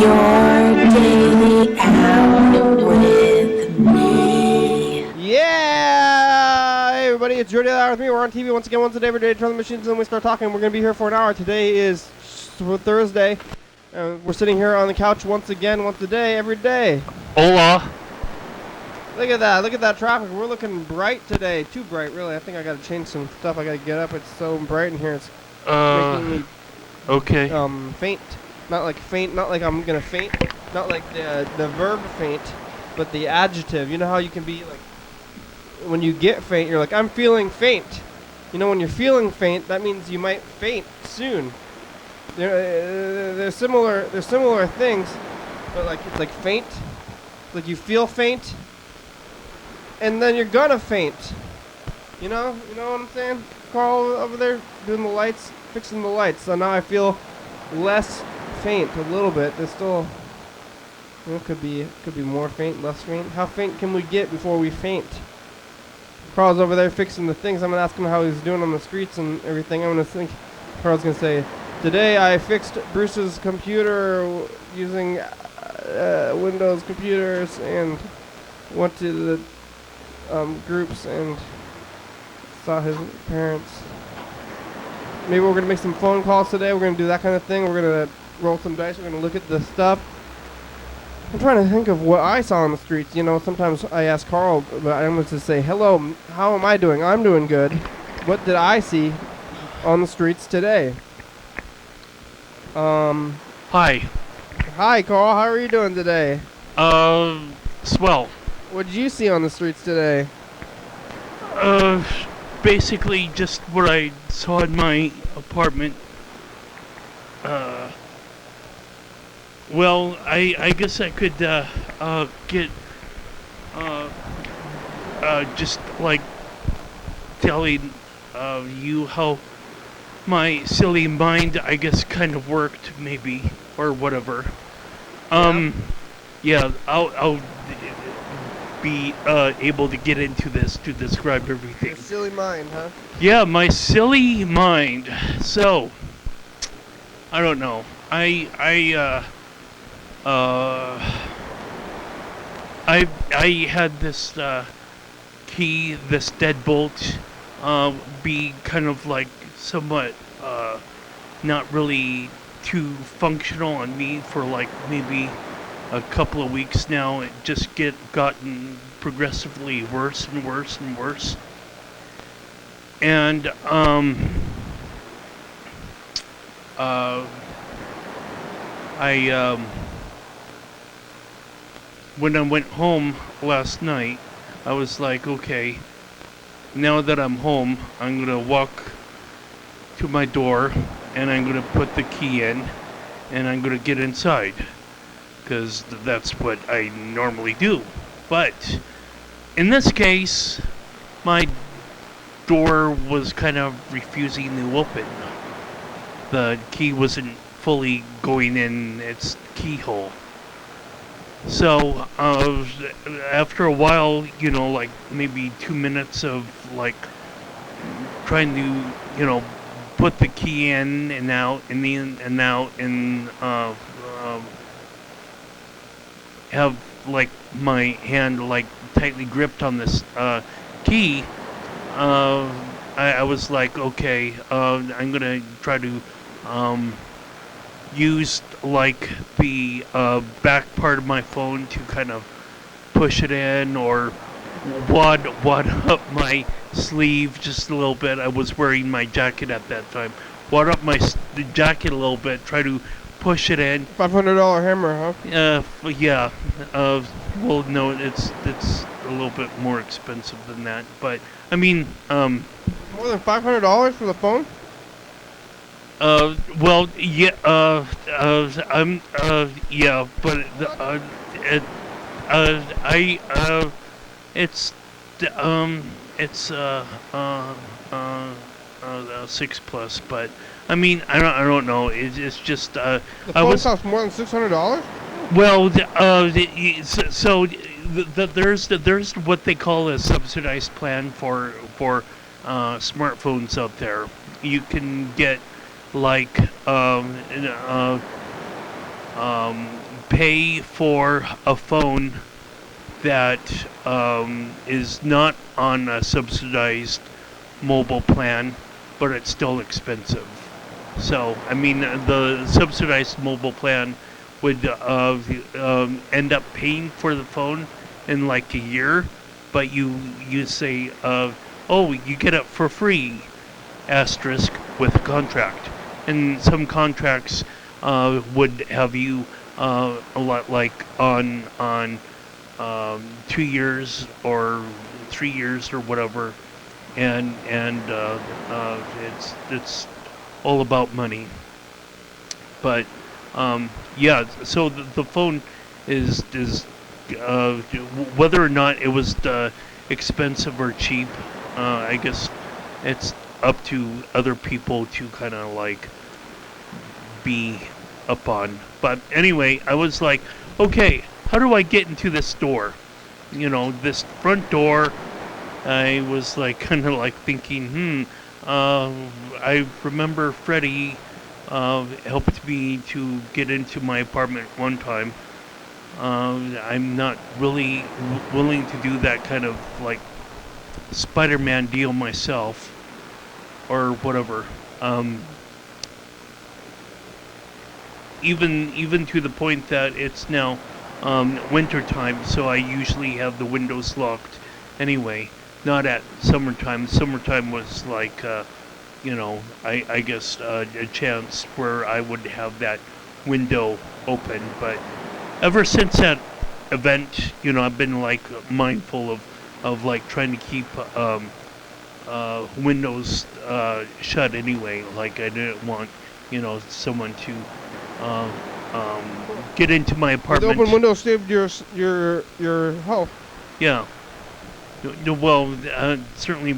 Your daily out with me. Yeah! Hey everybody, it's your daily hour with me. We're on TV once again, once a day, every day. Turn the machines and we start talking. We're going to be here for an hour. Today is Thursday. We're sitting here on the couch once again, once a day, every day. Hola. Look at that. Look at that traffic. We're looking bright today. Too bright, really. I think I got to change some stuff. I got to get up. It's so bright in here. It's making me okay. faint. Not like faint, not like I'm going to faint. Not like the verb faint, but the adjective. You know how you can be like, when you get faint, you're like, I'm feeling faint. You know, when you're feeling faint, that means you might faint soon. They're similar things, but like it's like faint, like you feel faint, and then you're gonna faint. You know what I'm saying? Carl over there doing the lights, fixing the lights. So now I feel less faint a little bit. There's still, could be more faint, less faint. How faint can we get before we faint? Carl's over there fixing the things. I'm gonna ask him how he's doing on the streets and everything. I'm gonna think Carl's gonna say, today I fixed Bruce's computer using Windows computers and went to the groups and saw his parents. Maybe we're gonna make some phone calls today. We're gonna do that kind of thing. We're gonna roll some dice. We're gonna look at the stuff. I'm trying to think of what I saw on the streets. You know, sometimes I ask Carl, but I'm going to say, hello, how am I doing? I'm doing good. What did I see on the streets today? Hi. Hi, Carl. How are you doing today? Swell. What did you see on the streets today? Basically just what I saw in my apartment. Well, I guess I could, get, just, like, telling, you how my silly mind, I guess, kind of worked, maybe, or whatever. Yeah, I'll be, able to get into this to describe everything. Your silly mind, huh? Yeah, my silly mind. So, I don't know. I had this key, this deadbolt, be kind of like somewhat not really too functional on me for like maybe a couple of weeks now. It just gotten progressively worse and worse and worse. And when I went home last night, I was like, okay, now that I'm home, I'm going to walk to my door and I'm going to put the key in and I'm going to get inside because that's what I normally do. But in this case, my door was kind of refusing to open. The key wasn't fully going in its keyhole. So, after a while, you know, like maybe 2 minutes of like trying to, put the key in and out and out and have like my hand like tightly gripped on this key, I was like, okay, I'm gonna try to used like the back part of my phone to kind of push it in or wad up my sleeve just a little bit. I was wearing my jacket at that time. Wad up the jacket a little bit, try to push it in. $500 hammer, huh? Yeah. Well, no, it's a little bit more expensive than that. But I mean, more than $500 for the phone? Well, yeah, yeah, but, it's 6 plus, but, I mean, I don't know, it's just, the phone costs more than $600? Well, there's what they call a subsidized plan for smartphones out there. You can get like pay for a phone that is not on a subsidized mobile plan, but it's still expensive. So, I mean, the subsidized mobile plan would end up paying for the phone in like a year, but you say, oh, you get it for free, asterisk, with a contract. And some contracts would have you a lot like on 2 years or 3 years or whatever, and it's all about money. But yeah, so the phone is whether or not it was expensive or cheap, I guess it's up to other people to kind of like be up on. But anyway, I was like, okay, how do I get into this door? You know, this front door. I was like kind of like thinking, I remember Freddie helped me to get into my apartment one time. I'm not really willing to do that kind of like Spider-Man deal myself or whatever. Even to the point that it's now winter time, so I usually have the windows locked anyway. Not at summertime. Summertime was like, I guess a chance where I would have that window open. But ever since that event, I've been like mindful of like trying to keep windows shut anyway. Like I didn't want, someone to get into my apartment. The open window saved your health. Yeah. Well, certainly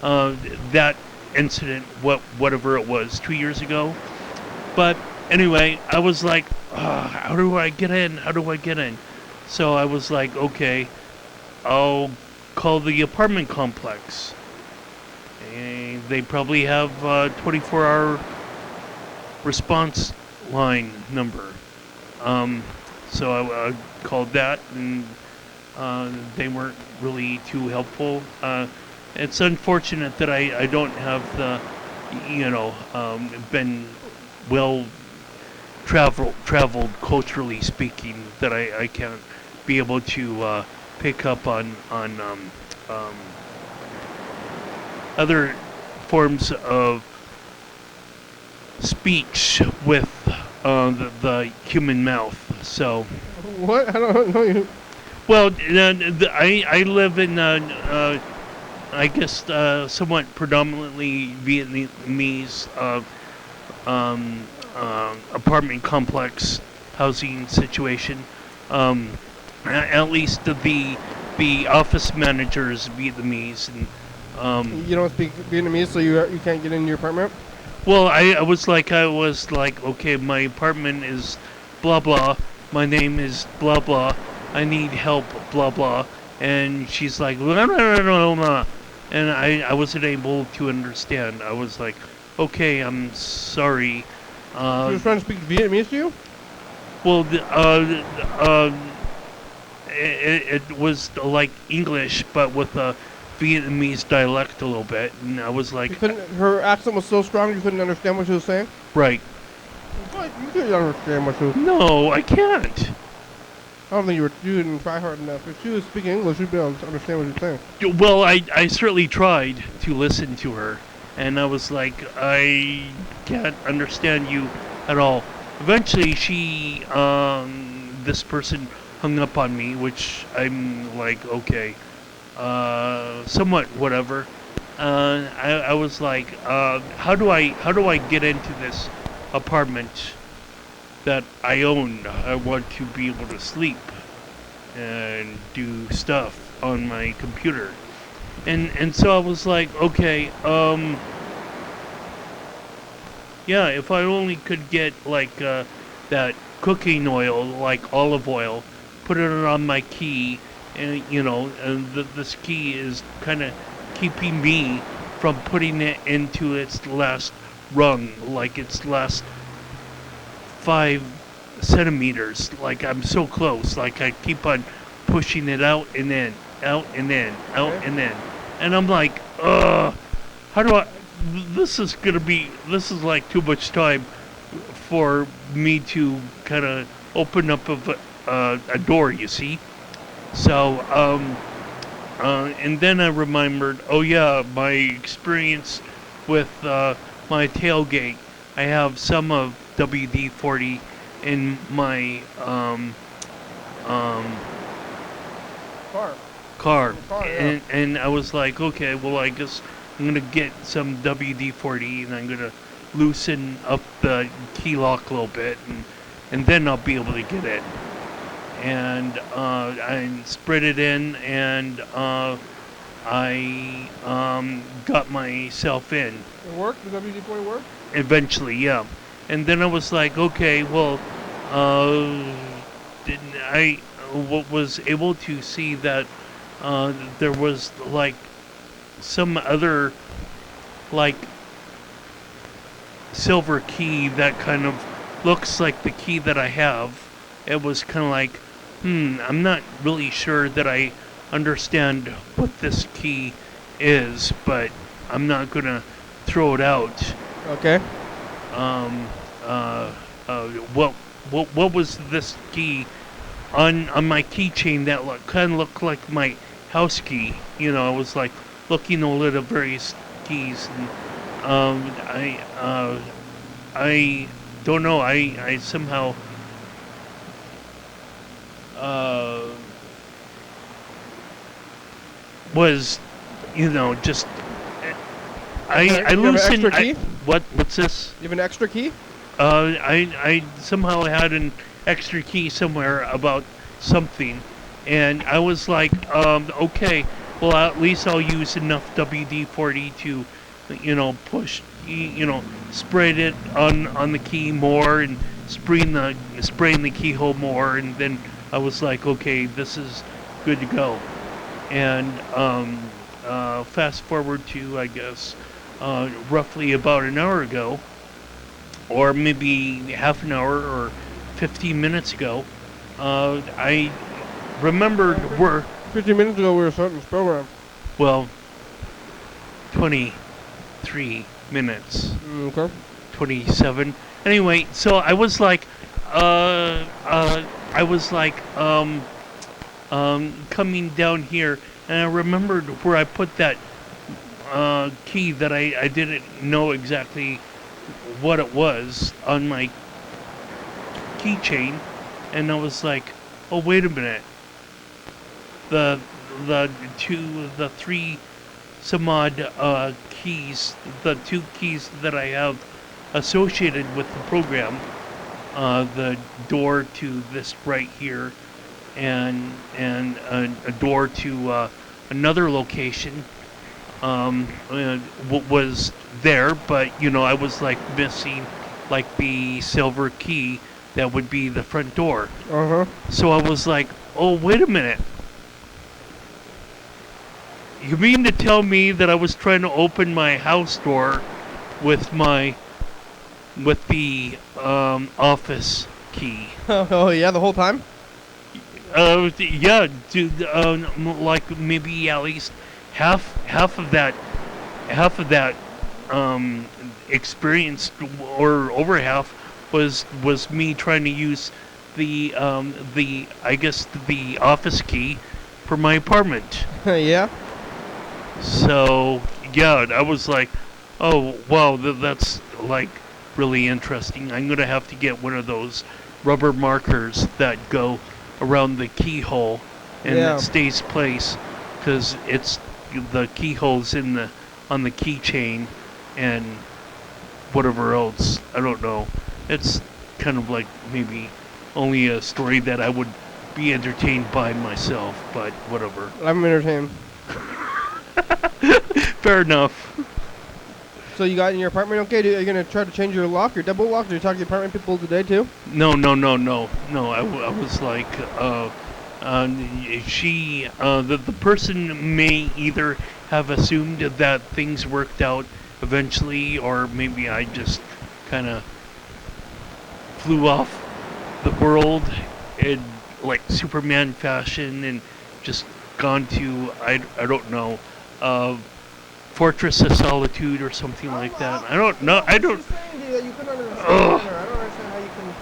that incident, whatever it was, 2 years ago. But anyway, I was like, how do I get in? How do I get in? So I was like, okay, I'll call the apartment complex. And they probably have a 24-hour response line number. So I called that, and they weren't really too helpful. It's unfortunate that I don't have the, been well traveled culturally speaking, that I can't be able to pick up on other forms of speech with the human mouth. So. What? I don't know you. Well, I live in, I guess, somewhat predominantly Vietnamese apartment complex housing situation. At least the office manager is Vietnamese, and you don't speak Vietnamese, so you can't get into your apartment. Well, I was like, okay, my apartment is blah blah. My name is blah blah. I need help, blah blah. And she's like, blah, blah, blah, blah. And I wasn't able to understand. I was like, okay, I'm sorry. She was trying to speak Vietnamese to you? Well, it was like English, but with a Vietnamese dialect a little bit. And I was like, her accent was so strong you couldn't understand what she was saying? Right. But you couldn't understand what she was saying. No, I can't. I don't think you didn't try hard enough. If she was speaking English, you'd be able to understand what you're saying. Well, I certainly tried to listen to her, and I was like, I can't understand you at all. Eventually, this person hung up on me, which I'm like, okay, somewhat whatever. I was like, how do I get into this apartment that I own? I want to be able to sleep and do stuff on my computer. And so I was like, okay, yeah, if I only could get like that cooking oil, like olive oil, put it on my key, and this key is kind of keeping me from putting it into its last rung, like its last 5 centimeters. Like I'm so close. Like I keep on pushing it out and in, out and in, out Okay. and in, and I'm like, how do I? This is like too much time for me to kind of open up of a door. You see, so and then I remembered, oh yeah, my experience with my tailgate. I have some of WD-40 in my Car. car, Car, yeah. and I was like, okay, well, I guess I'm gonna get some WD-40 and I'm gonna loosen up the key lock a little bit, and then I'll be able to get in. And I spread it in, and I got myself in. It worked? The WD-40 work? Eventually, yeah. And then I was like, okay, well, didn't I was able to see that there was like some other like silver key that kind of looks like the key that I have. It was kind of like, I'm not really sure that I understand what this key is, but I'm not gonna throw it out. Okay. What was this key on my keychain that kind of looked like my house key? You know, I was like looking all at the various keys, and I don't know. I somehow was, just I You have an loosened. extra key? What's this? You have an extra key? I somehow had an extra key somewhere about something, and I was like, okay, well, at least I'll use enough WD-40 to, push, sprayed it on the key more and spraying the keyhole more, and then I was like, okay, this is good to go. And fast forward to, I guess, roughly about an hour ago, or maybe half an hour or 15 minutes ago, I remembered 15 minutes ago we were starting this program. well, 23 minutes, Okay. 27. Anyway, so I was like, coming down here, and I remembered where I put that key that I didn't know exactly what it was on my keychain, and I was like, oh, wait a minute. The three some odd keys, the two keys that I have associated with the program, the door to this right here, and a door to another location, was there, but I was like missing like the silver key that would be the front door. Uh-huh. So I was like, oh, wait a minute. You mean to tell me that I was trying to open my house door with the office key? Oh, yeah, the whole time? Yeah, dude, like maybe at least half of that experience, or over half was me trying to use the I guess the office key for my apartment. Yeah. So yeah, I was like, oh wow, that's like really interesting. I'm gonna have to get one of those rubber markers that go around the keyhole and Yeah. it stays place, because it's the keyholes on the keychain and whatever else. I don't know. It's kind of like maybe only a story that I would be entertained by myself, but whatever. I'm entertained. Fair enough. So you got in your apartment okay? Are you going to try to change your lock, your double lock? Did you talk to the apartment people today too? No. I was like, the person may either have assumed that things worked out eventually, or maybe I just kind of flew off the world in like Superman fashion and just gone to I don't know, Fortress of Solitude or something like that. I don't know. I don't. She's saying to you that you couldn't understand Ugh. her. I don't understand how you can.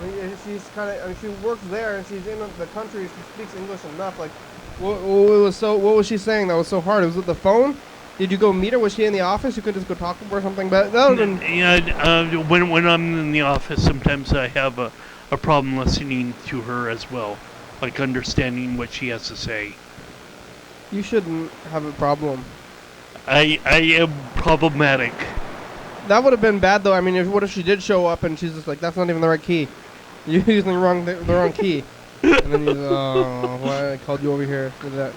I mean, she's kind of. I mean, she works there and she's in the country. She speaks English enough. Like, what was she saying that was so hard? Was it the phone? Did you go meet her? Was she in the office? You could just go talk to her or something. But that would have been. Yeah, when I'm in the office, sometimes I have a problem listening to her as well, like understanding what she has to say. You shouldn't have a problem. I am problematic. That would have been bad though. I mean, what if she did show up and she's just like, "That's not even the right key. You're using the wrong key." And then you, oh, why I called you over here for that?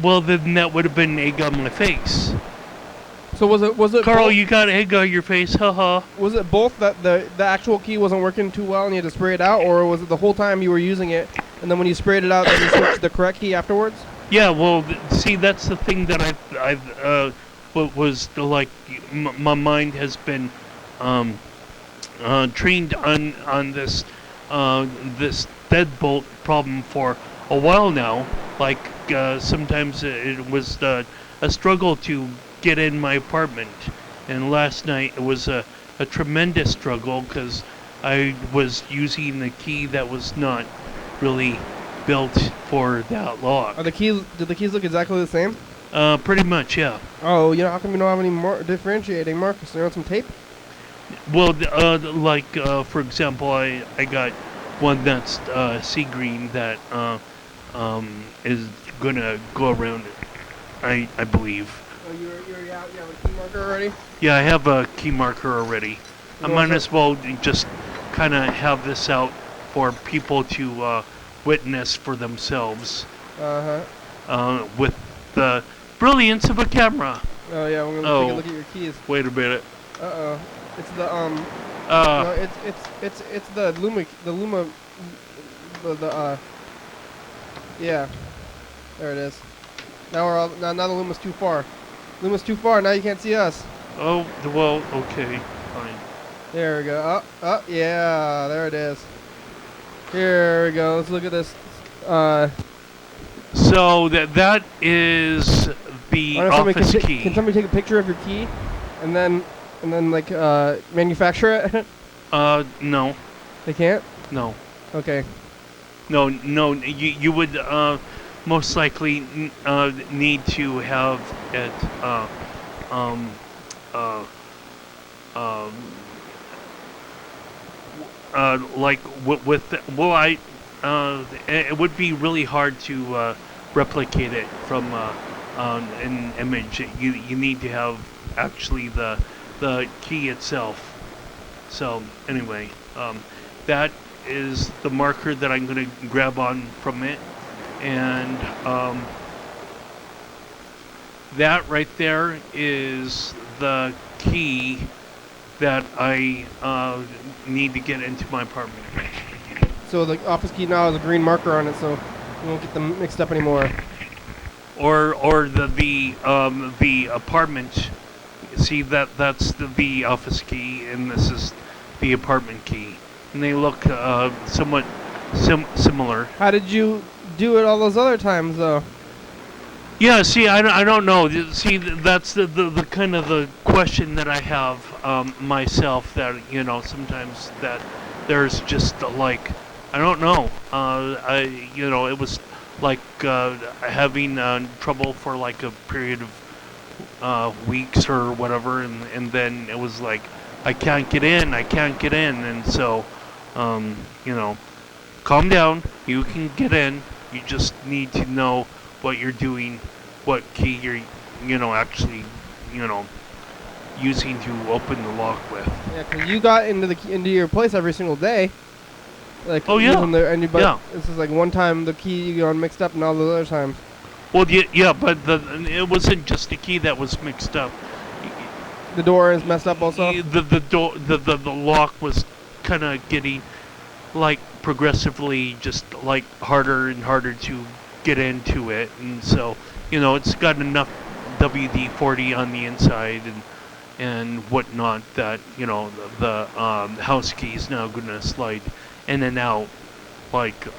Well, then that would have been egg on my face. So was it Carl, both, you got egg on your face, haha. was it both that the actual key wasn't working too well and you had to spray it out, or was it the whole time you were using it and then when you sprayed it out, then you switched the correct key afterwards? Yeah, well, see, that's the thing that what was like, my mind has been trained on this this deadbolt problem for a while now. Like sometimes it was a struggle to get in my apartment, and last night it was a tremendous struggle because I was using a key that was not really built for that lock. Did the keys look exactly the same? Pretty much, yeah. Oh, how come you don't have any more differentiating markers? You want some tape? Well, like for example, I got one that's sea green that is gonna go around it. I believe. Oh, you have a key marker already? Yeah, I have a key marker already. I might as well just kind of have this out for people to witness for themselves. With the brilliance of a camera. Oh yeah, we're gonna take a look at your keys. Wait a minute. It's the no, it's the Luma, yeah, there it is. Now now the Luma's too far. Luma's too far. Now you can't see us. Oh well, okay, fine. There we go. Yeah, there it is. Here we go. Let's look at this. So that is the office key. Can somebody take a picture of your key, and then like manufacture it? No. They can't. No. Okay. No. You would most likely need to have it like with it would be really hard to replicate it from an image. You need to have actually the key itself. So anyway, that is the marker that I'm going to grab on from it, and that right there is the key that I need to get into my apartment. So the office key now has a green marker on it, so you won't get them mixed up anymore. Or the apartment. See, that's the office key, and this is the apartment key, and they look somewhat similar. How did you do it all those other times, though? Yeah, see, I don't know. See, that's the kind of the question that I have myself. That sometimes that there's just like I don't know. It was like having trouble for like a period of weeks or whatever, and then it was like I can't get in, and so calm down. You can get in. You just need to know what you're doing, what key you're actually using to open the lock with. Yeah, 'cause you got into your place every single day. Like, oh yeah, yeah. This is like one time the key got mixed up, and all the other times. Well, yeah, but it wasn't just the key that was mixed up. The door is messed up also. The lock was kind of getting like progressively just like harder and harder to get into it, and so it's got enough WD-40 on the inside, and and whatnot, that the house key is now gonna slide in and out like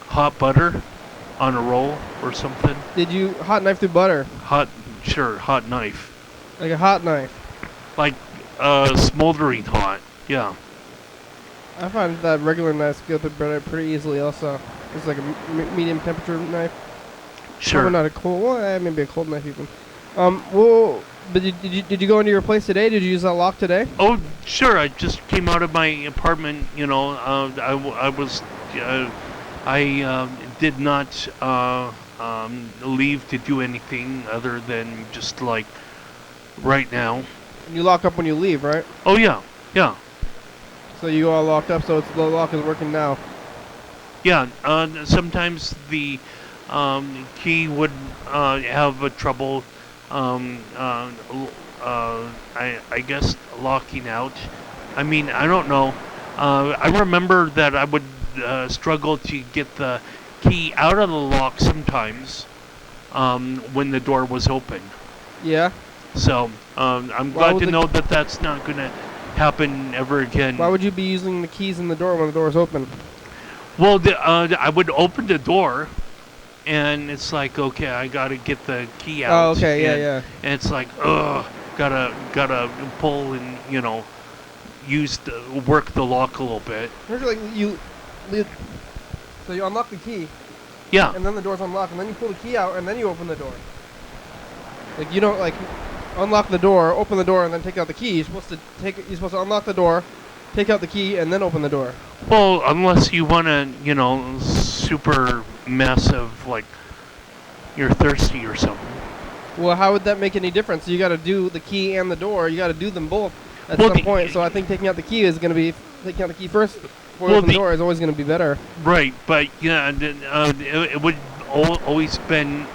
hot butter on a roll or something. Did you hot knife through butter? Hot knife. Like a hot knife. Like smoldering hot. Yeah. I find that regular knives go through butter pretty easily also. It's like a medium temperature knife. Sure. Probably not a cold, well, maybe a cold knife even. Well, but did you go into your place today? Did you use that lock today? Oh, sure. I just came out of my apartment. I did not leave to do anything other than just like right now. You lock up when you leave, right? Oh yeah, yeah, So you all locked up, so the lock is working now. yeah. Sometimes the key would have a trouble. I guess locking out. I mean, I don't know. I remember that I would struggle to get the key out of the lock sometimes when the door was open. Yeah. So I'm glad to know that that's not going to happen ever again. Why would you be using the keys in the door when the door is open? Well, I would open the door, and it's like, okay, I got to get the key out. Oh, okay, yeah. And it's like, gotta pull and work the lock a little bit. Like so you unlock the key. Yeah. And then the door's unlocked, and then you pull the key out, and then you open the door. Like you don't unlock the door, open the door, and then take out the key. You're supposed to unlock the door, take out the key, and then open the door. Well, unless you want to, super massive, like you're thirsty or something. Well, how would that make any difference? You got to do the key and the door. You got to do them both at some point. So I think taking out the key taking out the key first before you open the door is always going to be better. Right, but it would always been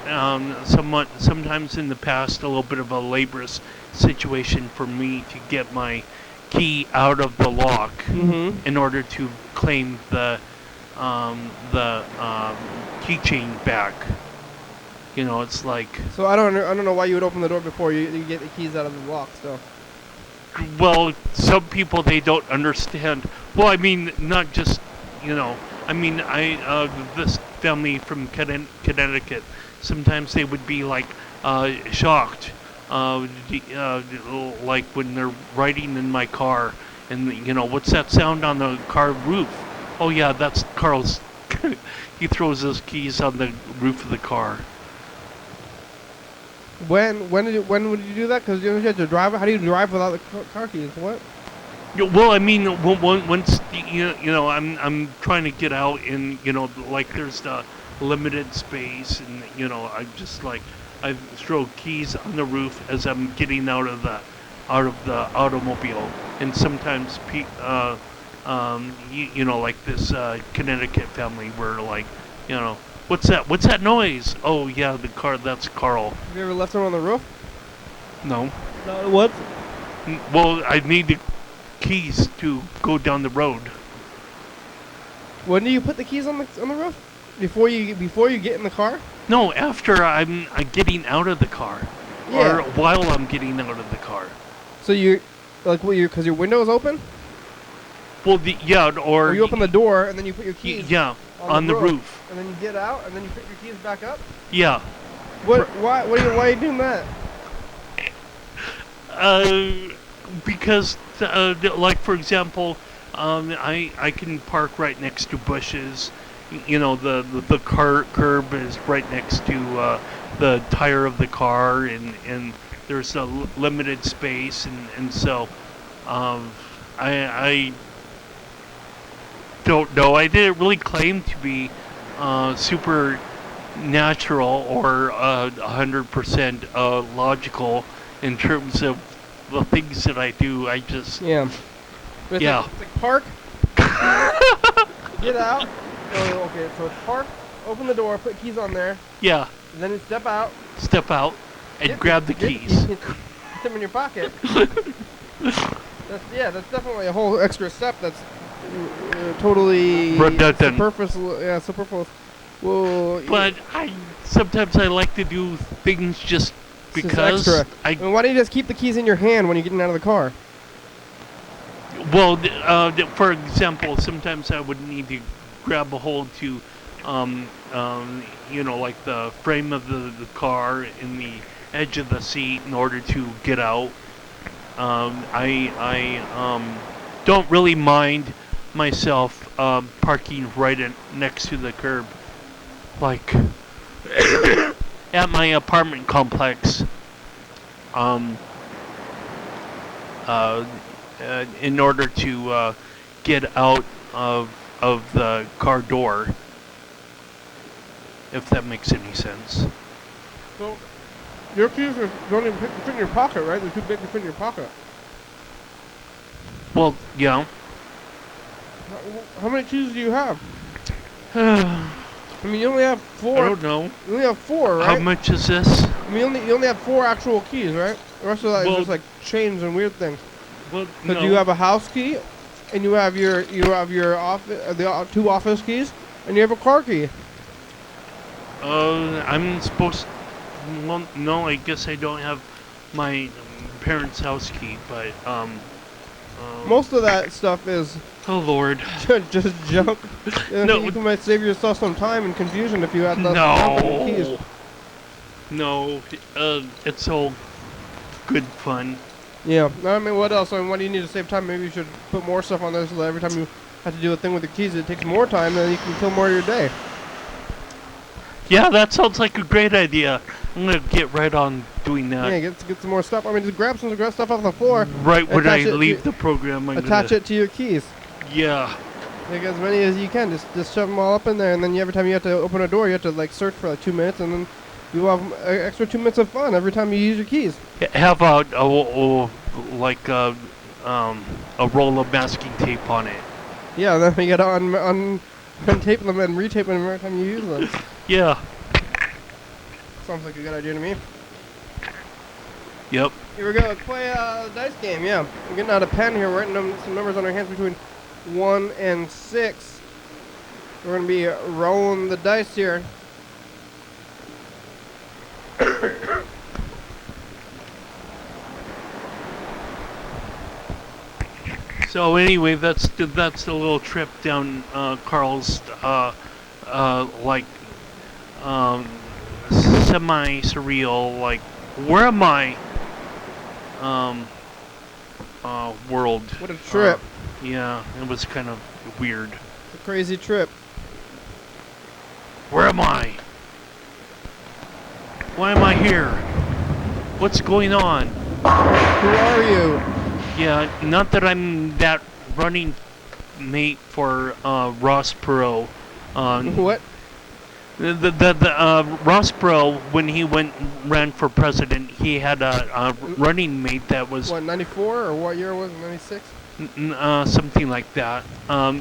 sometimes in the past a little bit of a laborious situation for me to get my key out of the lock in order to claim the keychain back. It's like. So I don't know why you would open the door before you get the keys out of the lock. So. Well, some people, they don't understand. Well, I mean, not just I mean, this family from Connecticut, sometimes they would be like shocked, like when they're riding in my car, and what's that sound on the car roof? Oh yeah, that's Carl's. He throws his keys on the roof of the car. When would you do that? Because you have to drive. How do you drive without the car keys? What? Well, I mean, once I'm trying to get out, and like there's the limited space, and I just like I throw keys on the roof as I'm getting out of the automobile, and sometimes like this Connecticut where like what's that noise? Oh yeah, the car. That's Carl. Have you ever left them on the roof? No. What? Well, I need the keys to go down the road. When do you put the keys on the roof? Before you get in the car? No, after I'm getting out of the car, or while I'm getting out of the car. So because your window is open? Well, or you open the door and then you put your keys. On the roof. And then you get out and then you put your keys back up. Yeah. Why are you doing that? Because like for example, I can park right next to bushes. The curb is right next to the tire of the car, and there's a limited space, and so I don't know. I didn't really claim to be super natural or 100% logical in terms of the things that I do. I just It's like park. Get out. Oh, okay, so it's park. Open the door. Put keys on there. Yeah. And then step out. And grab the keys. Put them in your pocket. That's definitely a whole extra step. That's totally redundant. Superfluous. Well, but sometimes I like to do things just It's just because extra. I mean, why don't you just keep the keys in your hand when you're getting out of the car? Well, for example, sometimes I would need to grab a hold to, like the frame of the car in the edge of the seat in order to get out. I don't really mind myself parking right next to the curb, like at my apartment complex. In order to get out of the car door, if that makes any sense. So, your keys don't even fit in your pocket, right? They're too big to fit in your pocket. Well, yeah. How many keys do you have? I mean, you only have 4. I don't know. You only have 4, right? How much is this? I mean, you only have 4 actual keys, right? The rest of that is just like chains and weird things. Well, So no. you have a house key, and you have your office, the 2 office keys, and you have a car key. I'm supposed. Well, no, I guess I don't have my parents' house key, but Most of that stuff is oh Lord. just junk. No. You might save yourself some time and confusion if you had less junk in your keys. No, it's all good fun. Yeah. I mean, what else? I mean, why do you need to save time? Maybe you should put more stuff on there so that every time you have to do a thing with the keys, it takes more time, and then you can kill more of your day. Yeah, that sounds like a great idea. I'm gonna get right on doing that. Yeah, get some more stuff. I mean, just grab some stuff off the floor. Right when I attach it leave to- the program, I'm Attach gonna, it to your keys. Yeah. Take as many as you can. Just shove them all up in there, and then every time you have to open a door, you have to like search for like 2 minutes, and then you have an extra 2 minutes of fun every time you use your keys. How about a roll of masking tape on it? Yeah, and then you gotta untape them and retape them every time you use them. Yeah. Sounds like a good idea to me. Yep. Here we go. Let's play a dice game. Yeah, we're getting out a pen here. We're writing some numbers on our hands between 1 and 6. We're gonna be rolling the dice here. So anyway, that's a little trip down Carl's semi-surreal, like, where am I world. What a trip. Yeah, it was kind of weird. It's a crazy trip. Where am I? Why am I here? What's going on? Who are you? Yeah, not that I'm that running mate for Ross Perot. What? The Ross Perot, when he ran for president, he had a running mate that was What, 94 or what year was it? 96? something like that.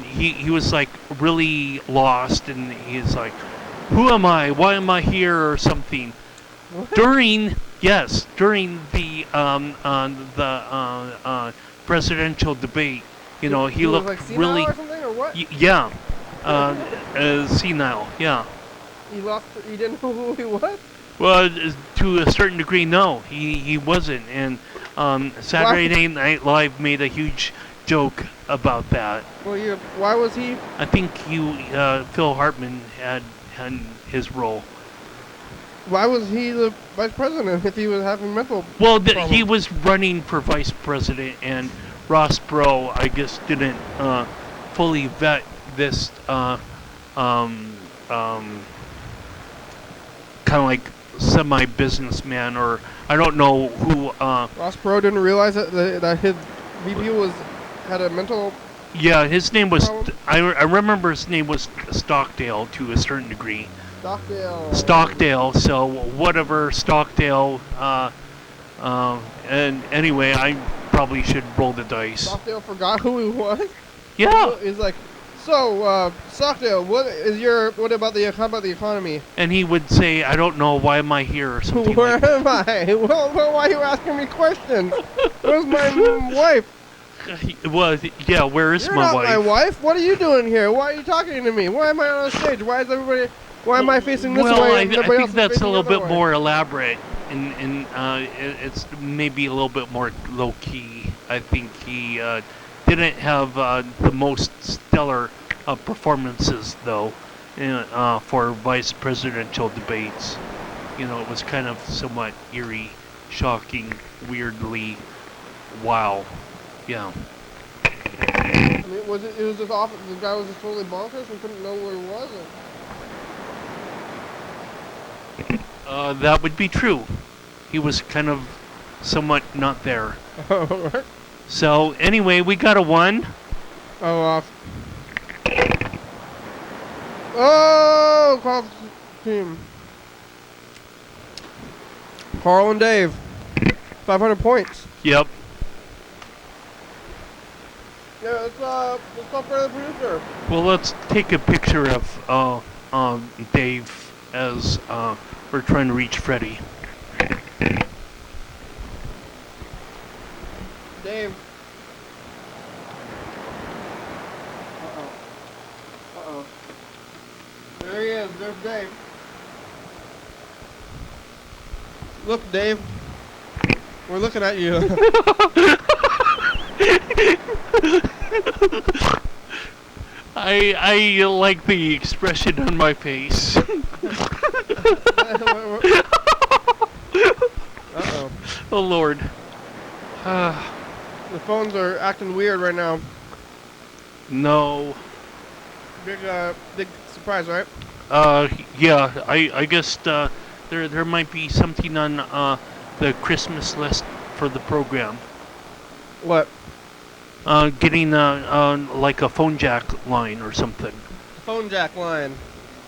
He was like really lost, and he's like, "Who am I? Why am I here?" or something. What? During the presidential debate, you know, he was looked like senile really or something, or what? yeah, senile. Yeah. He didn't know who he was? Well, to a certain degree, no, he wasn't. And Saturday Night Live made a huge joke about that. Well, why was he? I think Phil Hartman had his role. Why was he the vice president if he was having mental Well, problems? he was running for vice president, and Ross Perot, I guess, didn't fully vet this kind of like semi-businessman, or I don't know who. Ross Perot didn't realize that his VP had a mental. Yeah, his name was. Problem? I remember his name was Stockdale to a certain degree. Stockdale. So whatever, Stockdale. And anyway, I probably should roll the dice. Stockdale forgot who he was. Yeah. He's like, so Stockdale, how about the economy? And he would say, "I don't know. Why am I here?" or something. Where like that. am I? Well, why are you asking me questions? Where's my wife? Well, yeah. Where is You're my not wife? my wife. What are you doing here? Why are you talking to me? Why am I on a stage? Why am I facing this well, way? I and everybody think else is that's a facing the little other bit way? more elaborate. it's maybe a little bit more low key. I think he didn't have the most stellar performances though for vice presidential debates. You know, it was kind of somewhat eerie, shocking, weirdly, wow, yeah. I mean, was it? It was just off. The guy was just totally bonkers and couldn't know where he was. That would be true. He was kind of somewhat not there. Or... So anyway, we got a 1. Oh, oh, Carl's team. Carl and Dave, 500 points. Yep. Yeah, let's call for the producer. Well, let's take a picture of Dave as we're trying to reach Freddy. Dave. Uh-oh. There he is. There's Dave. Look, Dave. We're looking at you. I like the expression on my face. Uh-oh. Oh, Lord. The phones are acting weird right now. No. Big surprise, right? Yeah, I guess there might be something on the Christmas list for the program. What? Getting like a phone jack line or something. Phone jack line.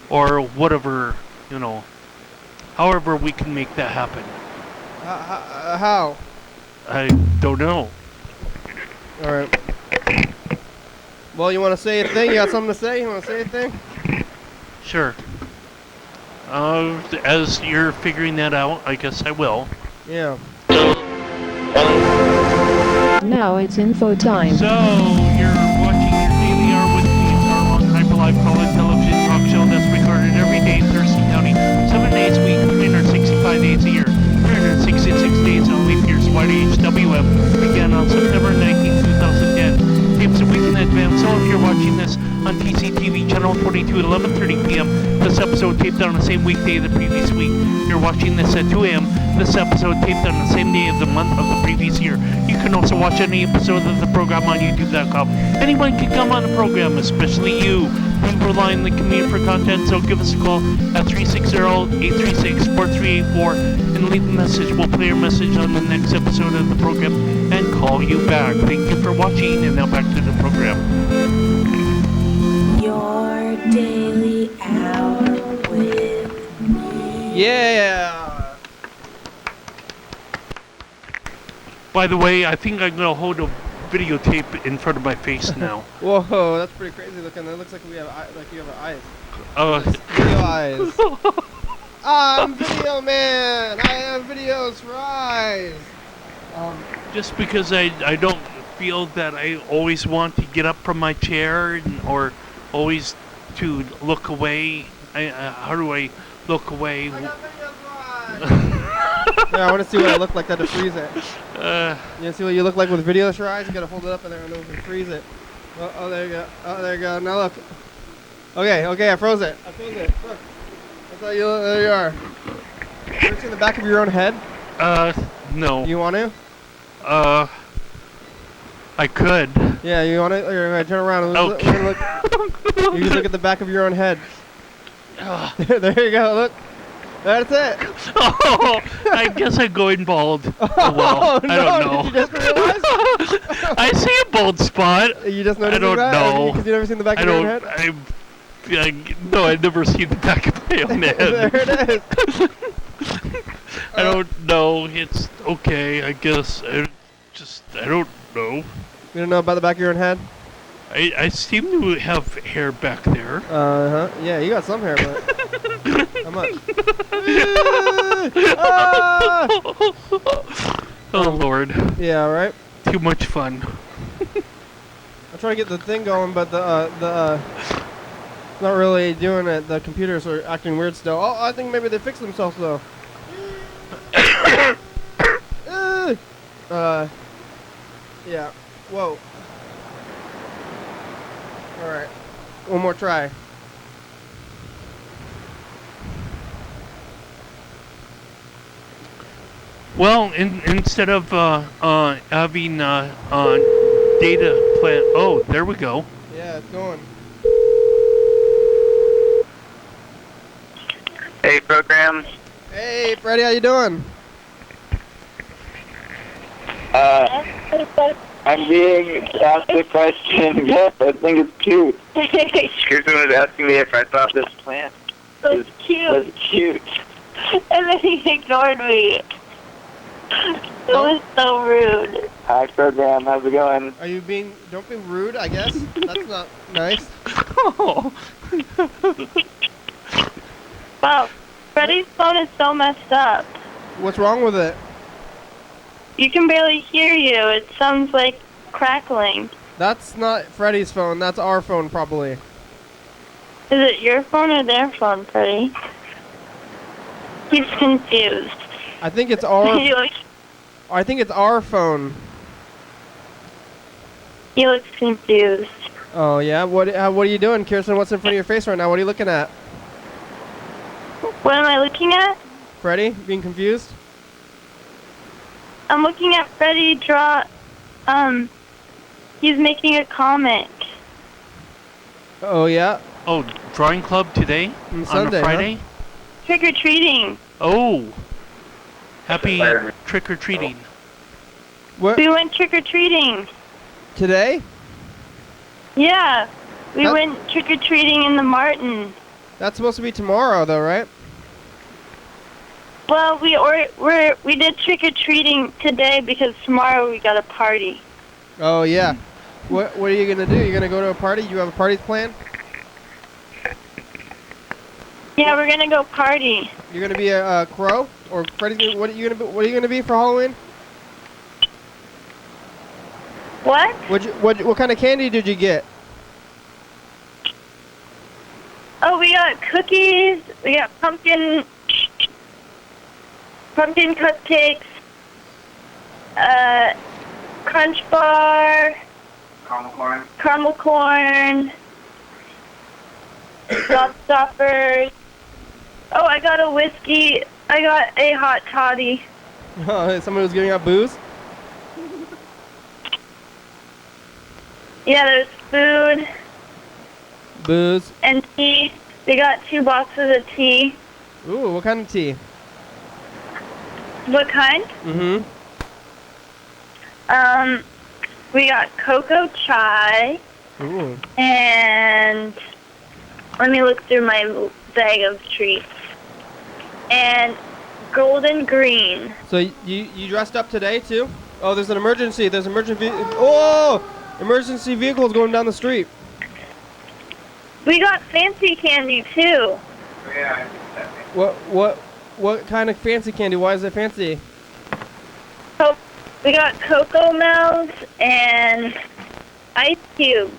Or whatever, you know. However we can make that happen. How? I don't know. All right. Well, you want to say a thing? You got something to say? You want to say a thing? Sure. As you're figuring that out, I guess I will. Yeah. Now it's info time. So, you're watching your Daily Hour with me. It's our long hyper-live call-in television talk show that's recorded every day in Thurston County, 7 days a week, 365 days a year, 366 days on leap years. YDHWM began on September 19, 2010. Tapes a week in advance. So if you're watching this on TCTV channel 22 at 11:30 p.m., this episode taped on the same weekday of the previous week. You're watching this at 2 a.m. This episode taped on the same day of the month of the previous year. You can also watch any episode of the program on YouTube.com. Anyone can come on the program, especially you. We rely on the community for content, so give us a call at 360-836-4384 and leave a message. We'll play your message on the next episode of the program and call you back. Thank you for watching, and now back to the program. Your daily hour with me. Yeah. By the way, I think I'm going to hold a videotape in front of my face now. Whoa, that's pretty crazy looking. It looks like we have you have eyes. Video eyes. I'm Video Man. I have videos for eyes. Just because I don't feel that I always want to get up from my chair or always to look away. How do I look away? I got videos for eyes. Yeah, I want to see what I look like to freeze it. You want to see what you look like with videos for eyes? You gotta hold it up in there and then we can freeze it. Oh, there you go. Oh, there you go. Now look. Okay, I froze it. Look. That's how you look. There you are. You ever seen the back of your own head? No. You want to? I could. Yeah, you want to? Turn around. Okay. Look. You can look at the back of your own head. There you go. Look. That's it. Oh, I guess I'm going bald. Oh, well, no, I don't know. Did you just realize? I see a bald spot. You just noticed that? I don't know. Because you never seen the back of your own head? No, I've never seen the back of my own head. There it is. I don't know. It's okay, I guess. I don't know. You don't know about the back of your own head? I seem to have hair back there. Uh-huh. Yeah, you got some hair, but... How much? Oh, Lord. Yeah, right? Too much fun. I'm trying to get the thing going, but it's not really doing it. The computers are acting weird still. Oh, I think maybe they fixed themselves, though. Yeah. Whoa. All right. One more try. Well, instead of having data plan. Oh, there we go. Yeah, it's going. Hey, program. Hey, Freddie, how you doing? I'm being asked a question. Yes, I think it's cute. Kirsten was asking me if I thought this plant was cute. And then he ignored me. It was so rude. Hi, program. How's it going? Are you being? Don't be rude. I guess that's not nice. Wow, Freddie's phone is so messed up. What's wrong with it? You can barely hear you. It sounds like crackling. That's not Freddie's phone. That's our phone, probably. Is it your phone or their phone, Freddie? He's confused. I think it's our. He looks, I think it's our phone. he looks confused. Oh yeah. What are you doing, Kirsten? What's in front of your face right now? What are you looking at? What am I looking at? Freddie, being confused? I'm looking at Freddie draw. He's making a comic. Oh yeah. Oh, drawing club today on Sunday, a Friday. huh? Trick or treating. Oh, happy trick or treating. What? We went trick or treating. Today? Yeah, we Huh? went trick or treating in the Martin. That's supposed to be tomorrow, though, right? Well, we did trick or treating today because tomorrow we got a party. Oh yeah. What are you gonna do? You gonna go to a party? You have a party planned? Yeah, we're gonna go party. You're gonna be a crow, or Freddie's? What are you gonna be for Halloween? What? What kind of candy did you get? Oh, we got cookies. We got pumpkin cupcakes. Crunch bar. Caramel corn. Stoppers. Oh, I got a whiskey. I got a hot toddy. Somebody was giving out booze. Yeah, there's food Booze. and tea. We got 2 boxes of tea. Ooh, what kind of tea? What kind? Mm-hmm. We got cocoa chai, Ooh. and let me look through my bag of treats. And golden green. So you dressed up today too? Oh, there's an emergency. There's emergency. Oh, emergency vehicles going down the street. We got fancy candy too. Yeah. What kind of fancy candy? Why is it fancy? So we got Cocoa Melts and ice cubes.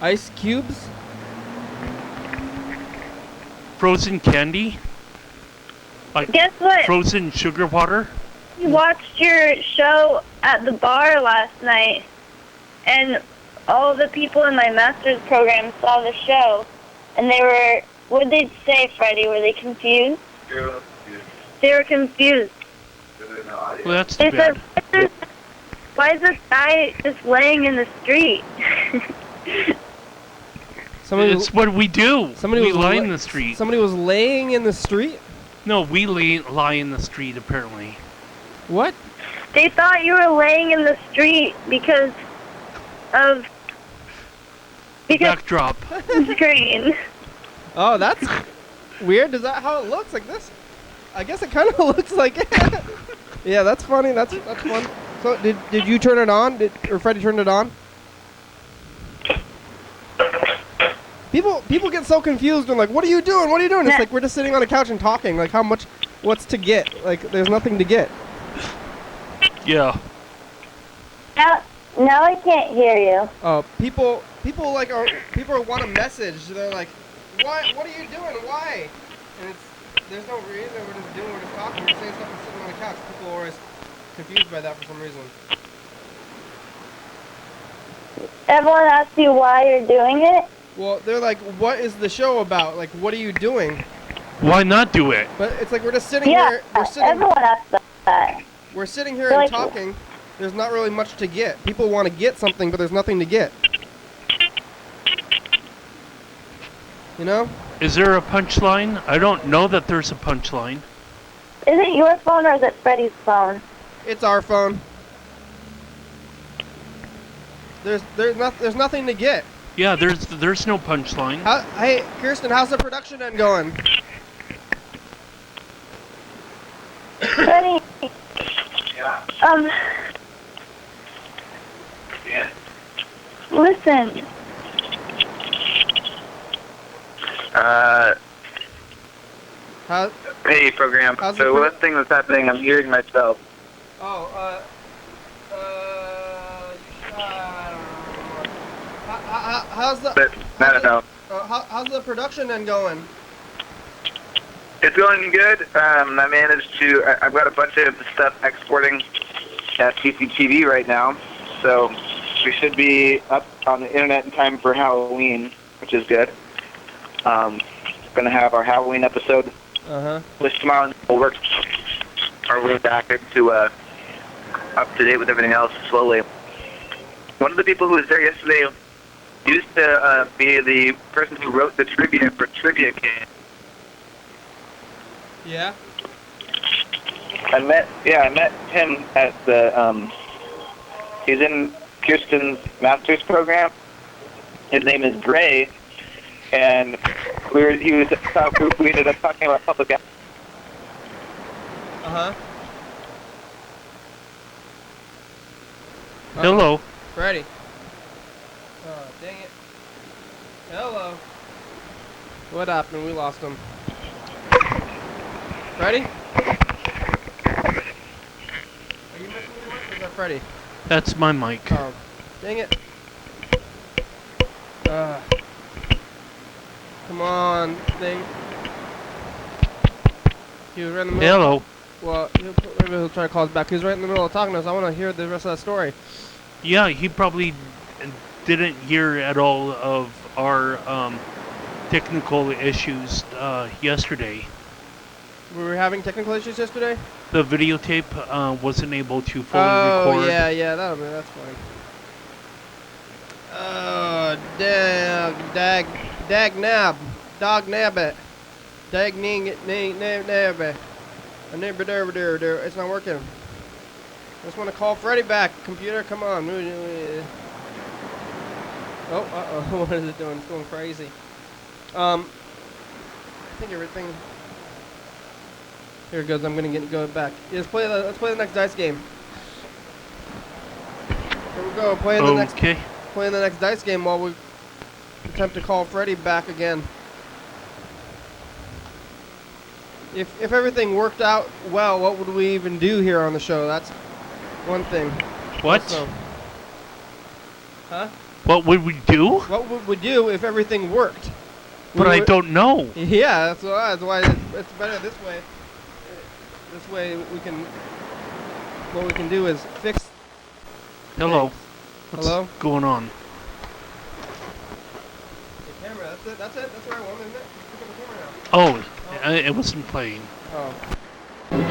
Ice cubes? Frozen candy. Like Guess what? frozen sugar water. We watched your show at the bar last night, and all the people in my master's program saw the show, and they were, what did they say, Freddie? Were they confused? They were confused. Well, that's They too said, bad. why is this guy just laying in the street? It's what we do. Somebody we was lie la- in the street. Somebody was laying in the street? No, we lie in the street, apparently. What? They thought you were laying in the street because of Backdrop. the screen. Oh, that's weird. Is that how it looks? Like this? I guess it kind of looks like it. Yeah, that's funny. That's fun. So did you turn it on? Or Freddie turned it on? People get so confused and like, what are you doing? What are you doing? It's like we're just sitting on a couch and talking. Like what's to get? Like there's nothing to get. Yeah. Now I can't hear you. People want a message. They're like, what are you doing? Why? And there's no reason. We're just talking. We're saying something sitting on the couch. People are always confused by that for some reason. Everyone asks you why you're doing it. Well, they're like, what is the show about? Like, what are you doing? Why not do it? But it's like we're just sitting Yeah, here. everyone asks that. We're sitting here They're and like- talking. There's not really much to get. People want to get something, but there's nothing to get. You know? Is there a punchline? I don't know that there's a punchline. Is it your phone or is it Freddie's phone? It's our phone. There's nothing to get. Yeah, there's no punchline. Hey, Kirsten, how's the production end going? Freddie. Listen. Hey, program. How's So the one thing that's happening, I'm hearing myself. Oh, how's the? But I don't know. How's the production end going? It's going good. I managed to. I've got a bunch of stuff exporting at TCTV right now, so we should be up on the internet in time for Halloween, which is good. Going to have our Halloween episode this tomorrow, and we'll work our way back into up to date with everything else slowly. One of the people who was there yesterday used to be the person who wrote the trivia for Trivia King. Yeah. I met him at the he's in Kirsten's master's program. His name is Gray, and we ended up talking about public. Hello. Freddie. Oh, dang it. Hello. What happened? We lost him. Freddie? Are you missing the mic or is that Freddie? That's my mic. Oh, dang it. Come on, thing. He was right in the middle. Hello. Well, maybe he'll try to call us back. He was right in the middle of talking to us. I want to hear the rest of that story. Yeah, he probably didn't hear at all of our technical issues yesterday. We were having technical issues yesterday? The videotape wasn't able to fully Oh, record. yeah, that's fine. Oh, dag nab, dog nabbit, dag ning it, nabby. It's not working. I just want to call Freddie back. Computer, come on. Oh, what is it doing? It's going crazy. I think everything. Here it goes. I'm gonna go back. Yeah, let's play the next dice game. Here we go. Playing the next dice game while we attempt to call Freddie back again. If everything worked out well, what would we even do here on the show? That's one thing. What? Also, huh? What would we do? What would we do if everything worked? But I don't know. Yeah, that's why it's better this way. This way what we can do is fix. Hello. things. What's Hello? going on? The camera, that's it. That's where I want, isn't it? Look at the camera now. Oh, it wasn't playing. Oh.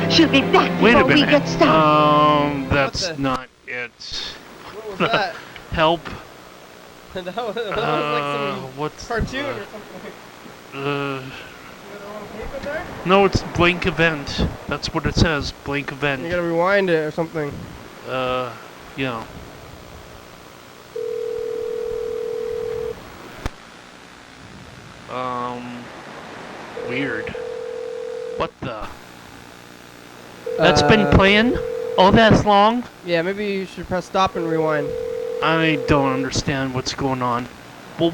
She'll be back Wait a before we minute. get started. That's not it. What was that? Help. that was like some What's cartoon or something. You got the wrong tape in there? No, it's blank event. That's what it says. Blank event. You gotta rewind it or something. Yeah. Weird. What the? That's been playing all that long? Yeah, maybe you should press stop and rewind. I don't understand what's going on. But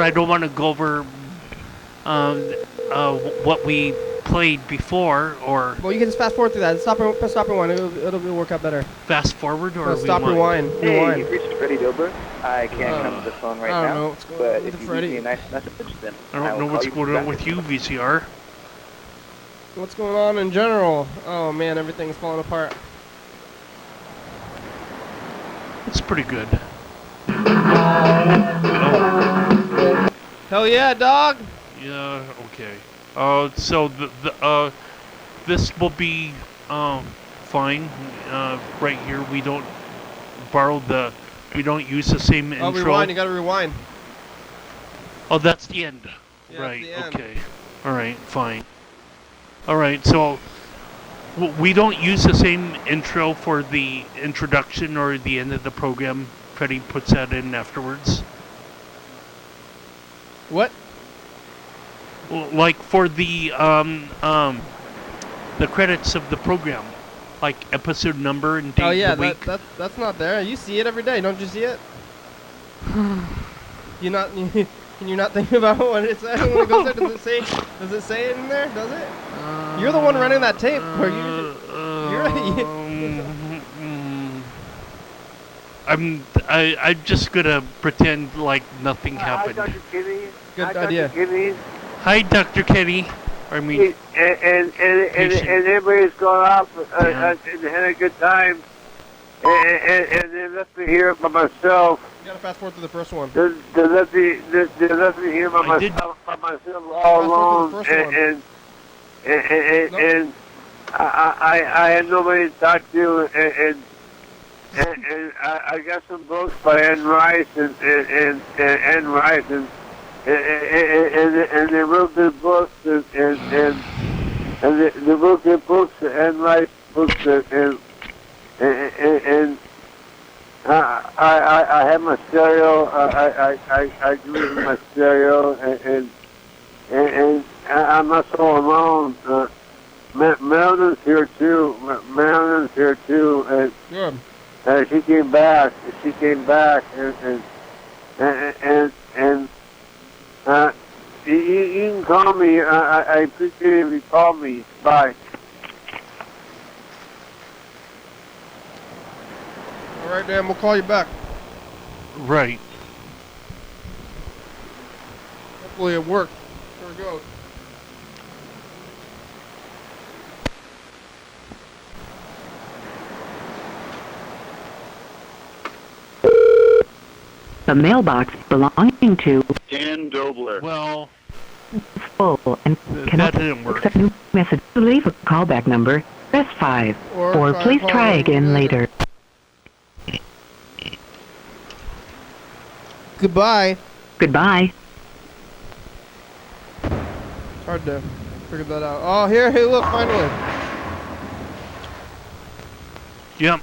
I don't want to go over what we played before, or Well, you can just fast forward through that. Press stop and rewind. It'll work out better. fast forward, or Press stop, rewind. Hey, Rewind. you've reached Freddie Dober. I can't come to the phone right I don't now, know what's going but on with if you Freddie. leave me a nice message, then I don't know will what's call you going on back. with you, VCR. What's going on in general? Oh man, everything's falling apart. It's pretty good. Hell yeah, dog! Yeah, okay. So this will be fine. Right here, we don't we don't use the same Oh, intro. rewind, you gotta rewind. Oh, that's the end. Yeah, Right, that's the end. okay. Alright, fine. Alright, so we don't use the same intro for the introduction or the end of the program. Freddie puts that in afterwards. What? Like for the credits of the program, like episode number and date Oh yeah, of the week. that's not there. You see it every day, don't you see it? You're not thinking about what it says when it goes there. Does it say it in there? Does it? You're the one running that tape. I'm just gonna pretend like nothing happened. Hi, Dr. Kitty. Good Hi, idea. Dr. Kitty. Hi, Dr. Kenny. I mean, And everybody's going off and had a good time. And they left me here by myself. You gotta fast forward to the first one. They left me here by myself all alone. And I had nobody to talk to. And I got some books by Anne Rice and Anne Rice and they wrote good books and they wrote good books Anne Rice books and I had my stereo. I grew with my stereo and I'm not so alone. Marilyn's here too. Good. She came back, and you can call me. I appreciate it if you call me. Bye. All right, Dan. We'll call you back. right. Hopefully it worked. There it goes. The mailbox belonging to Dan Dobler. Well, is full and cannot that didn't work. accept new message. To leave a callback number, press 5. Or try please try calling again later. Goodbye. Goodbye. Hard to figure that out. Oh, here. Hey, look. Finally. Yep.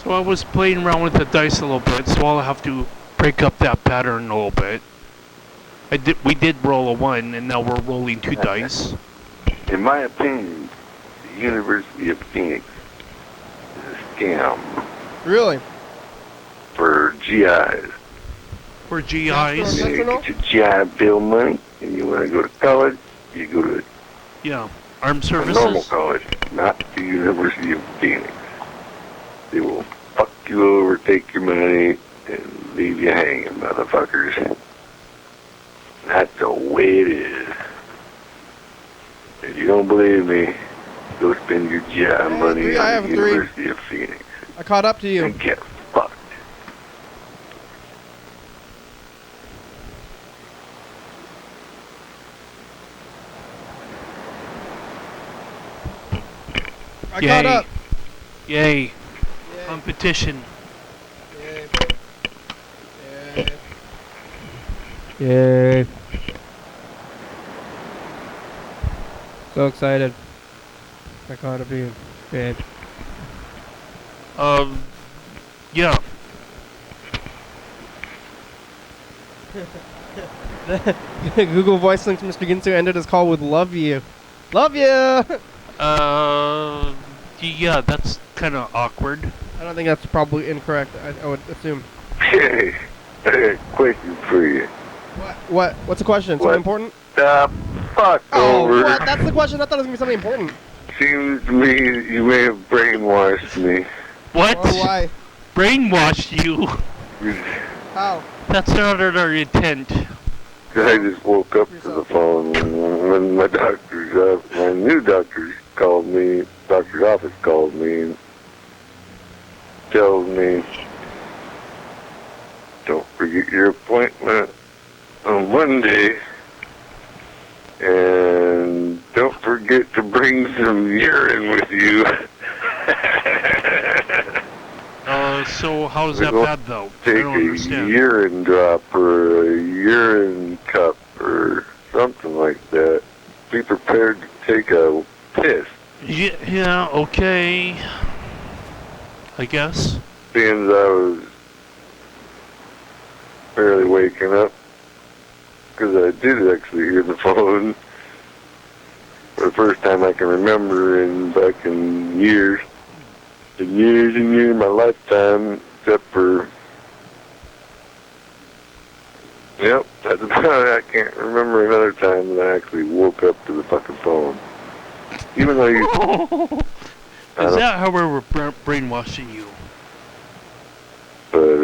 So I was playing around with the dice a little bit, so I'll have to break up that pattern a little bit. We did roll a 1, and now we're rolling 2 dice. In my opinion, the University of Phoenix is a scam Really? for GIs. For Yes, GIs, sir. You get your GI Bill money, and you want to go to college, you go to yeah. Armed a normal services. college, not the University of Phoenix. They will fuck you over, take your money, and leave you hanging, motherfuckers. That's the way it is. If you don't believe me, go spend your GI money agree, I at have the 3. University of Phoenix I caught up to you. and get fucked. I caught up. Yay. Yay. Competition. Yay. Yay. Yay. So excited. I caught up to you, babe. Yeah. Google Voice links Mr. Ginsu ended his call with "Love you." Love you! Yeah, that's kind of awkward. I don't think that's probably incorrect. I would assume. Hey, I got a question for you. What? What's the question? Something What? important? Fuck Oh, over. what? That's the question? I thought it was going to be something important. Seems to me you may have brainwashed me. What? Oh, why? Brainwashed you? How? That's not our intent. I just woke up to the phone when my my new doctor's called me, doctor's office called me and tells me, don't forget your appointment on Monday, and don't forget to bring some urine with you. So how's that bad though? I Take don't a understand. urine drop or a urine cup or something like that. Be prepared to take a piss. Yeah, okay. I guess. Seeing as I was barely waking up, because I did actually hear the phone for the first time I can remember back in years. In years and years of my lifetime, except for, yep, that's about it. I can't remember another time that I actually woke up to the fucking phone. Even though you... Is that how we're brainwashing you? But,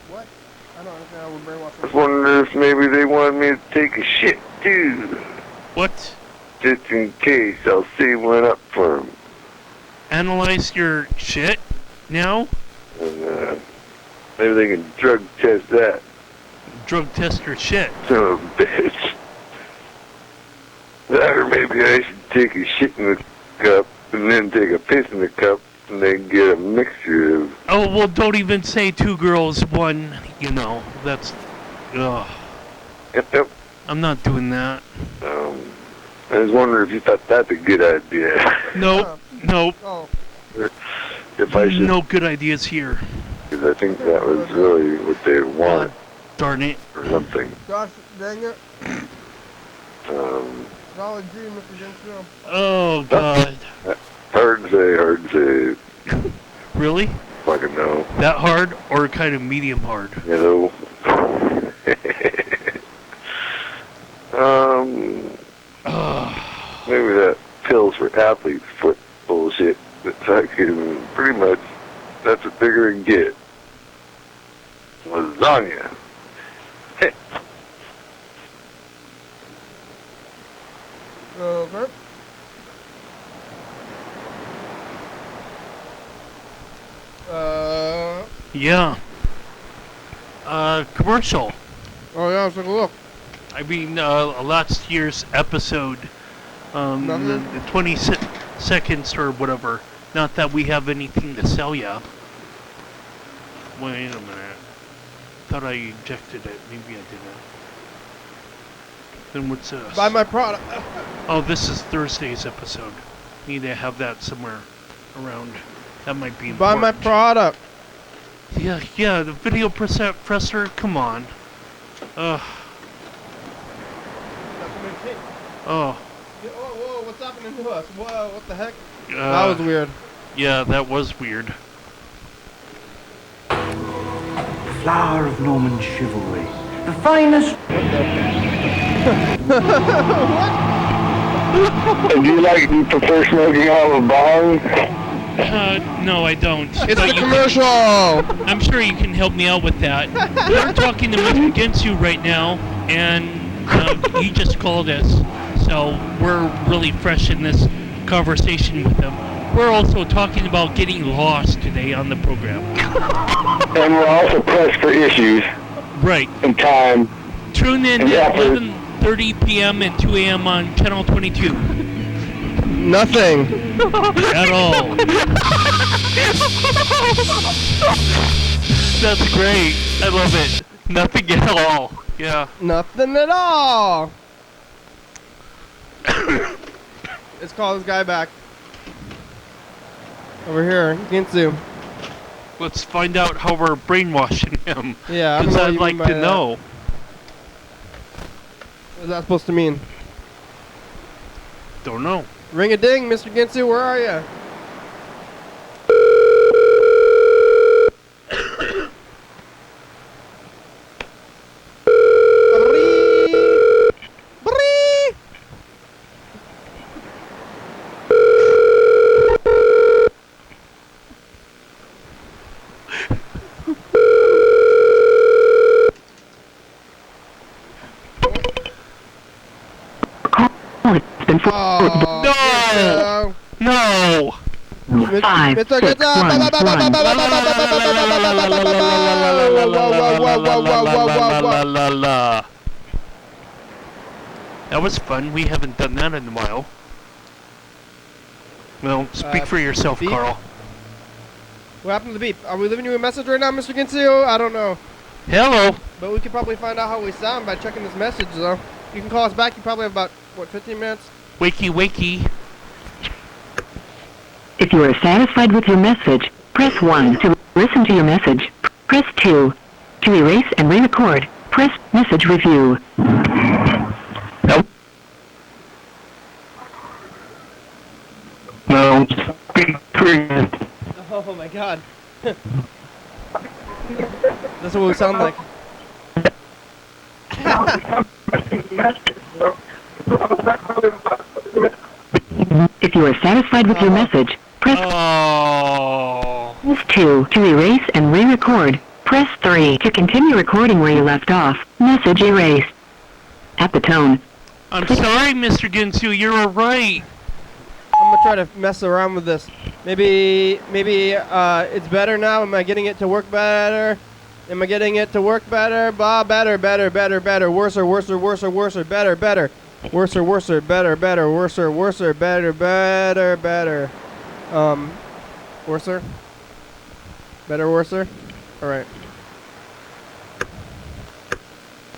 What? I don't understand how we're brainwashing. I was wondering if maybe they wanted me to take a shit, too. What? Just in case, I'll save one up for them. Analyze your shit now? And, maybe they can drug test that. Drug test your shit. Son of a bitch. That, or maybe I should take a shit in the cup and then take a piss in the cup and then get a mixture of... Oh, well, don't even say 2 girls, 1, you know, that's... Ugh. Yep. I'm not doing that. I was wondering if you thought that's a good idea. Nope. Nope. Oh. If I should... No good ideas here. Because I think that was really what they wanted. Darn it. Or something. Gosh, dang it. I'll agree, Mr. Gensfield. Oh, God. Hard to say. Really? Fucking no. That hard or kind of medium hard? You know. Maybe that pills for athletes foot bullshit. That's fucking pretty much, that's what they're gonna get. Lasagna. Hey. Okay. Yeah. Commercial. Oh yeah, let's take a look. I mean, last year's episode, the 20 seconds or whatever. Not that we have anything to sell ya. Wait a minute. Thought I injected it. Maybe I didn't. Then what's this? Buy my product. Oh, this is Thursday's episode. Need to have that somewhere around. That might be important. Buy my product. Yeah, the video presser. Come on. Oh. Whoa, what's happening to us? Whoa, what the heck? That was weird. Yeah, that was weird. Flower of Norman chivalry. The finest... Do you prefer smoking out of a bong? No, I don't. It's But the you commercial! I'm sure you can help me out with that. We're talking to Mr. Gensu right now, and he just called us. So we're really fresh in this conversation with him. We're also talking about getting lost today on the program. And we're also pressed for issues. Right. And time. Tune in at 11:30 p.m. and 2 a.m. on Channel 22. Nothing. At all. That's great. I love it. Nothing at all. Yeah. Nothing at all. Let's call this guy back. Over here, Ginsu. Let's find out how we're brainwashing him. Yeah, I don't because know what I'd you like mean by to that. know. What's that supposed to mean? Don't know. Ring a ding, Mr. Ginsu, where are you? and 4. Oh, No! Mr. 5, Mr. 6, 1, 1. That was fun. We haven't done that in a while. Well, speak for yourself, beep? Carl. What happened to the beep? Are we leaving you a message right now, Mr. Ginsu? I don't know. Hello. But we could probably find out how we sound by checking this message, though. You can call us back. You probably have about, 15 minutes? Wakey, wakey. If you are satisfied with your message, press 1 to listen to your message. Press 2 to erase and re-record. Press message review. Nope. No. Oh my god. That's what we sound like. If you are satisfied with your message, press Oh. 2 to erase and re-record. Press 3 to continue recording where you left off. Message erased. At the tone. I'm sorry, Mr. Ginsu. You're right. I'm gonna try to mess around with this. Maybe it's better now. Am I getting it to work better? Am I getting it to work better? Better. Worser, better. Worser, better. Worser, better. Worser? Better, worser? Alright.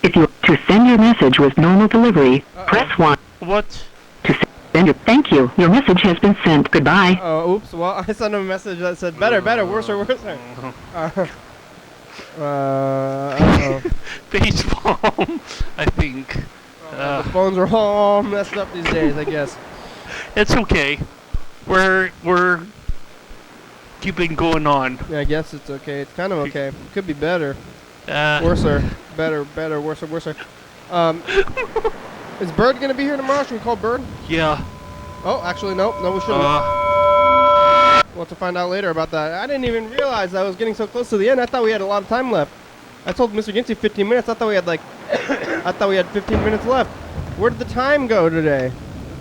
If you to send your message with normal delivery, press 1. What? To send your thank you. Your message has been sent. Goodbye. Oh, oops. Well, I sent him a message that said better, worser. Uh-oh. Baseball, I think. The phones are all messed up these days, I guess. It's okay. We're keeping going on. Yeah, I guess it's okay. It's kind of okay. It could be better. Worser. Better, worser. Is Bird gonna be here tomorrow? Should we call Bird? Yeah. Oh, actually, no, we shouldn't. We'll have to find out later about that. I didn't even realize I was getting so close to the end. I thought we had a lot of time left. I told Mr. Ginty 15 minutes. I thought we had 15 minutes left. Where did the time go today?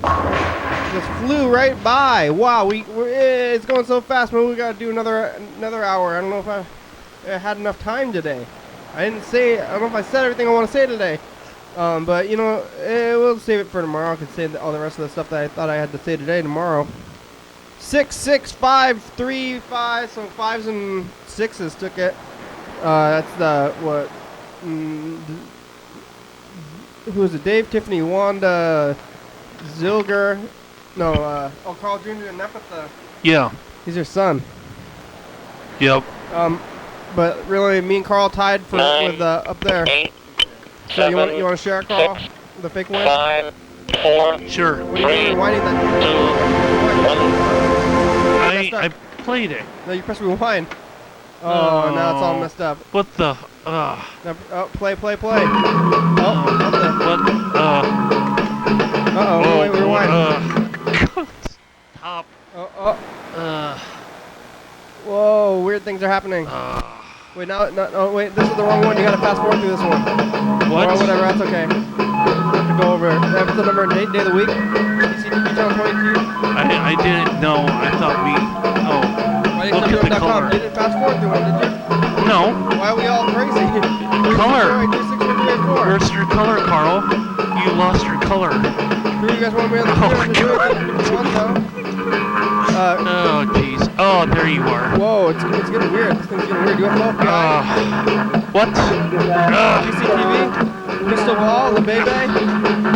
Just flew right by. Wow, it's going so fast. Maybe we gotta do another hour. I don't know if I had enough time today. I don't know if I said everything I want to say today. But you know, we'll save it for tomorrow. I can say all the rest of the stuff that I thought I had to say today tomorrow. 6, 6, 5, 3, 5. So 5s and 6s took it. That's the what? Who is it? Dave, Tiffany, Wanda, Zilger. No, Carl Jr. and Nepeta. Yeah. He's your son. Yep. But really, me and Carl tied for with up there. 8, So 7, you want to share, Carl? 6, the fake win? 5, 4, Sure. What are you doing? 3, Rewinding that? 2, 1. I played it. No, you press rewind. Oh, now it's all messed up. What the? Now, play. Oh, what the? What? Uh-oh, wait, rewind. Stop. Whoa, weird things are happening. Wait, wait, this is the wrong one. You gotta fast forward through this one. What? Or whatever, that's okay. We have to go over episode number and day of the week. TCTV channel 22. I didn't know. I thought we. Oh. Look at the color. You didn't fast forward through one, did you? No. Why are we all crazy? Color. 4. Where's your color, Carl? You lost your color. Who you guys want to be on the computer to do it? Oh, jeez. Oh, there you are. Whoa, it's getting weird. This thing's getting weird. Do you have a What? TCTV? Crystal Ball, La Bebe?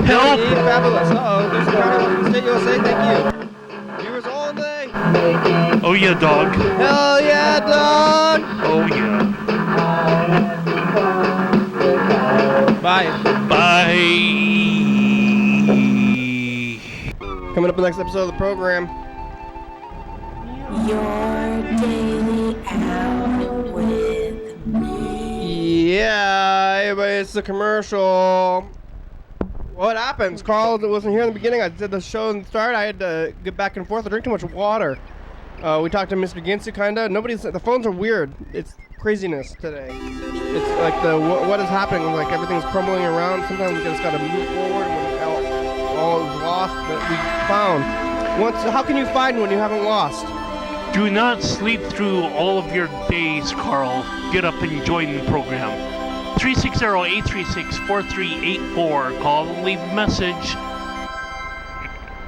Help! Fabulous. Uh-oh, Thurston County Washington State, USA, thank you. Viewers all day. Oh, yeah, dog. Hell yeah, dog! Oh, yeah. Bye. Bye. Coming up in the next episode of the program. Your daily out with me. Yeah, everybody, it's the commercial. What happens? Carl wasn't here in the beginning. I did the show and start. I had to get back and forth. I drink too much water. We talked to Mr. Ginsu, kinda. The phones are weird. It's craziness today. It's like what is happening? Like everything's crumbling around. Sometimes you just gotta move forward when all is lost. stuff that we found. How can you find when you haven't lost? Do not sleep through all of your days, Carl. Get up and join the program. 360-836-4384. Call and leave a message.